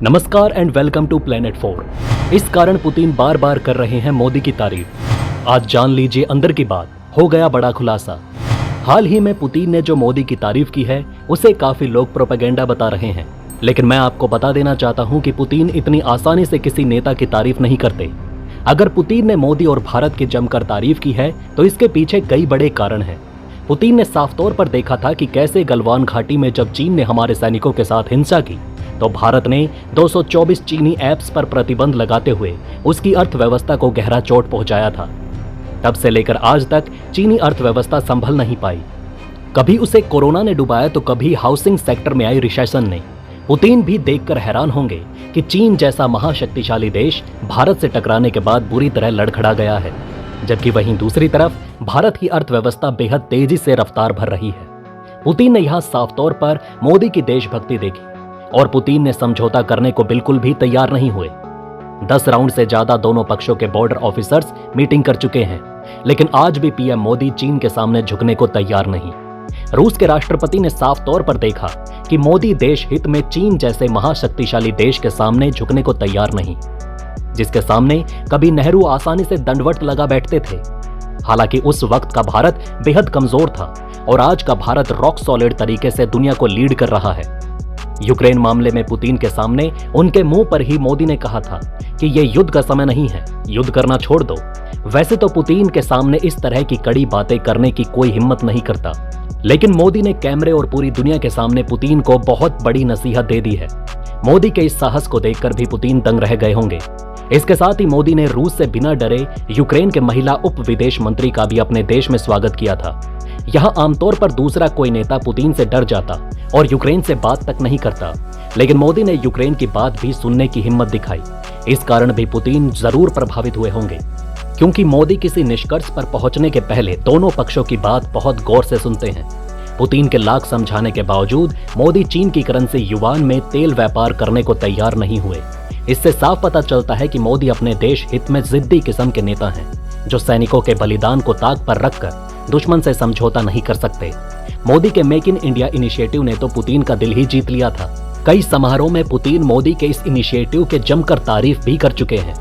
नमस्कार and welcome to planet 4। इस कारण पुतिन बार बार कर रहे हैं मोदी की तारीफ। आज जान लीजिए अंदर की बात, हो गया बड़ा खुलासा। हाल ही में पुतिन ने जो मोदी की तारीफ की है उसे काफी लोग प्रोपेगेंडा बता रहे हैं, लेकिन मैं आपको बता देना चाहता हूं कि पुतिन इतनी आसानी से किसी नेता की तारीफ नहीं करते। अगर पुतिन ने मोदी और भारत की जमकर तारीफ की है तो इसके पीछे कई बड़े कारण हैं। पुतिन ने साफ तौर पर देखा था कि कैसे गलवान घाटी में जब चीन ने हमारे सैनिकों के साथ हिंसा की तो भारत ने 224 चीनी ऐप्स पर प्रतिबंध लगाते हुए उसकी अर्थव्यवस्था को गहरा चोट पहुंचाया था। तब से लेकर आज तक चीनी अर्थव्यवस्था संभल नहीं पाई। कभी उसे कोरोना ने डुबाया तो कभी हाउसिंग सेक्टर में आई रिसेशन ने। पुतिन भी देखकर हैरान होंगे कि चीन जैसा महाशक्तिशाली देश भारत से टकराने के बाद बुरी तरह लड़खड़ा गया है, जबकि वहीं दूसरी तरफ भारत की अर्थव्यवस्था बेहद तेजी से रफ्तार भर रही है। पुतिन ने यहां साफ तौर पर मोदी की देशभक्ति देखी और पुतिन ने समझौता करने को बिल्कुल भी तैयार नहीं हुए। 10 राउंड से ज्यादा दोनों पक्षों के बॉर्डर ऑफिसर्स मीटिंग कर चुके हैं, लेकिन आज भी पीएम मोदी चीन के सामने झुकने को तैयार नहीं। रूस के राष्ट्रपति ने साफ तौर पर देखा कि मोदी देश हित में चीन जैसे महाशक्तिशाली देश के सामने झुकने को तैयार नहीं, जिसके सामने कभी नेहरू आसानी से दंडवत लगा बैठते थे। हालांकि उस वक्त का भारत बेहद कमजोर था और आज का भारत रॉक सॉलिड तरीके से दुनिया को लीड कर रहा है। यूक्रेन मामले में पुतिन के सामने उनके मुंह पर ही मोदी ने कहा था कि यह युद्ध का समय नहीं है, युद्ध करना छोड़ दो। वैसे तो पुतिन के सामने इस तरह की कड़ी बातें करने की कोई हिम्मत नहीं करता, लेकिन मोदी ने कैमरे और पूरी दुनिया के सामने पुतिन को बहुत बड़ी नसीहत दे दी है। मोदी के इस साहस को देखकर भी पुतिन दंग रह गए होंगे। इसके साथ ही मोदी ने रूस से बिना डरे यूक्रेन के महिला उप विदेश मंत्री का भी अपने देश में स्वागत किया था। यहां आमतौर पर दूसरा कोई नेता पुतिन से डर जाता और यूक्रेन से बात तक नहीं करता, लेकिन मोदी ने यूक्रेन की बात भी सुनने की हिम्मत दिखाई। इस कारण भी पुतिन जरूर प्रभावित हुए होंगे, क्योंकि मोदी किसी निष्कर्ष पर पहुंचने के पहले दोनों पक्षों की बात बहुत गौर से सुनते हैं। पुतिन के लाख समझाने के बावजूद मोदी चीन की करेंसी युआन में तेल व्यापार करने को तैयार नहीं हुए। इससे साफ पता चलता है कि मोदी अपने देश हित में जिद्दी किस्म के नेता हैं, जो सैनिकों के बलिदान को ताक पर रखकर दुश्मन से समझौता नहीं कर सकते। मोदी के मेक इन इंडिया इनिशिएटिव ने तो पुतिन का दिल ही जीत लिया था। कई समारोह में पुतिन मोदी के इस इनिशिएटिव के जमकर तारीफ भी कर चुके हैं।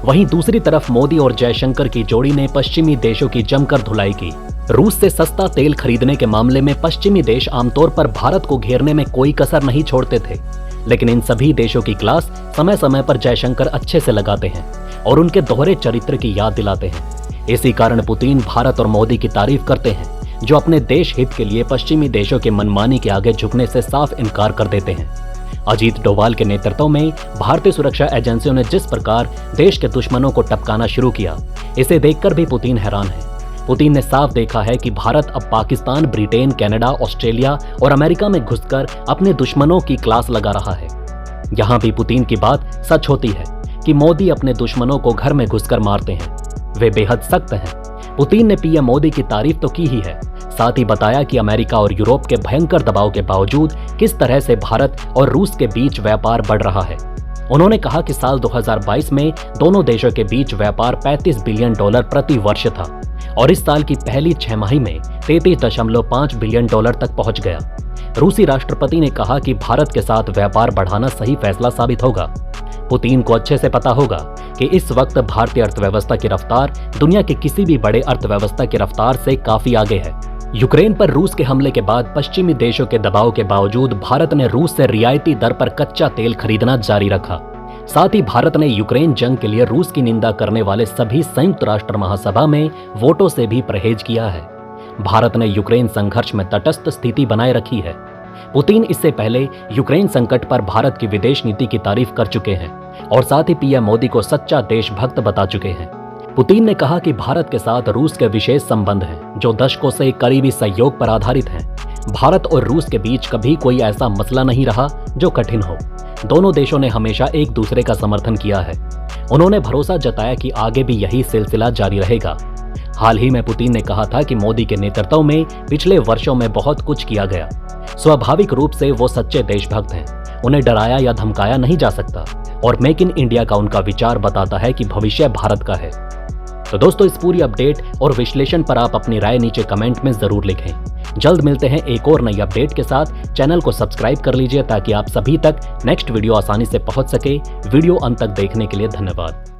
वहीं दूसरी तरफ मोदी और जयशंकर की जोड़ी ने पश्चिमी देशों की जमकर धुलाई की। रूस से सस्ता तेल खरीदने के मामले में पश्चिमी देश आमतौर पर भारत को घेरने में कोई कसर नहीं छोड़ते थे, लेकिन इन सभी देशों की क्लास समय समय पर जयशंकर अच्छे से लगाते हैं और उनके दोहरे चरित्र की याद दिलाते हैं। इसी कारण पुतिन भारत और मोदी की तारीफ करते हैं, जो अपने देश हित के लिए पश्चिमी देशों के मनमानी के आगे झुकने से साफ इनकार कर देते हैं। अजीत डोभाल के नेतृत्व में भारतीय सुरक्षा एजेंसियों ने जिस प्रकार देश के दुश्मनों को टपकाना शुरू किया, इसे देखकर भी पुतिन हैरान है। पुतिन ने साफ देखा है कि भारत अब पाकिस्तान, ब्रिटेन, कनाडा, ऑस्ट्रेलिया और अमेरिका में घुसकर अपने दुश्मनों की क्लास लगा रहा है। यहाँ भी पुतिन की बात सच होती है कि मोदी अपने दुश्मनों को घर में घुसकर मारते हैं। वे बेहद सख्त हैं। पुतिन ने पीएम मोदी की तारीफ तो की ही है, साथ ही बताया कि अमेरिका और यूरोप के भयंकर दबाव के बावजूद किस तरह से भारत और रूस के बीच व्यापार बढ़ रहा है। उन्होंने कहा कि साल 2022 में दोनों देशों के बीच व्यापार $35 बिलियन प्रति वर्ष था और इस साल की पहली 6 माही में $33.5 बिलियन तक पहुंच गया। रूसी राष्ट्रपति ने कहा कि भारत के साथ व्यापार बढ़ाना सही फैसला साबित होगा। पुतिन को अच्छे से पता होगा कि इस वक्त भारतीय अर्थव्यवस्था की रफ्तार दुनिया के किसी भी बड़े अर्थव्यवस्था की रफ्तार से काफी आगे है। यूक्रेन पर रूस के हमले के बाद पश्चिमी देशों के दबाव के बावजूद भारत ने रूस से रियायती दर पर कच्चा तेल खरीदना जारी रखा। साथ ही भारत ने यूक्रेन जंग के लिए रूस की निंदा करने वाले सभी संयुक्त राष्ट्र महासभा में वोटों से भी परहेज किया है। भारत ने यूक्रेन संघर्ष में तटस्थ स्थिति बनाए रखी है। पुतिन इससे पहले यूक्रेन संकट पर भारत की विदेश नीति की तारीफ कर चुके हैं और साथ ही पीएम मोदी को सच्चा देशभक्त बता चुके हैं। पुतिन ने कहा कि भारत के साथ रूस के विशेष संबंध हैं, जो दशकों से करीबी सहयोग पर आधारित हैं। भारत और रूस के बीच कभी कोई ऐसा मसला नहीं रहा जो कठिन हो। दोनों देशों ने हमेशा एक दूसरे का समर्थन किया है। उन्होंने भरोसा जताया कि आगे भी यही सिलसिला जारी रहेगा। हाल ही में पुतिन ने कहा था कि मोदी के नेतृत्व में पिछले वर्षों में बहुत कुछ किया गया। स्वाभाविक रूप से वो सच्चे देशभक्त हैं, उन्हें डराया या धमकाया नहीं जा सकता और मेक इन इंडिया का उनका विचार बताता है कि भविष्य भारत का है। तो दोस्तों, इस पूरी अपडेट और विश्लेषण पर आप अपनी राय नीचे कमेंट में जरूर लिखें। जल्द मिलते हैं एक और नई अपडेट के साथ। चैनल को सब्सक्राइब कर लीजिए ताकि आप सभी तक नेक्स्ट वीडियो आसानी से पहुंच सके। वीडियो अंत तक देखने के लिए धन्यवाद।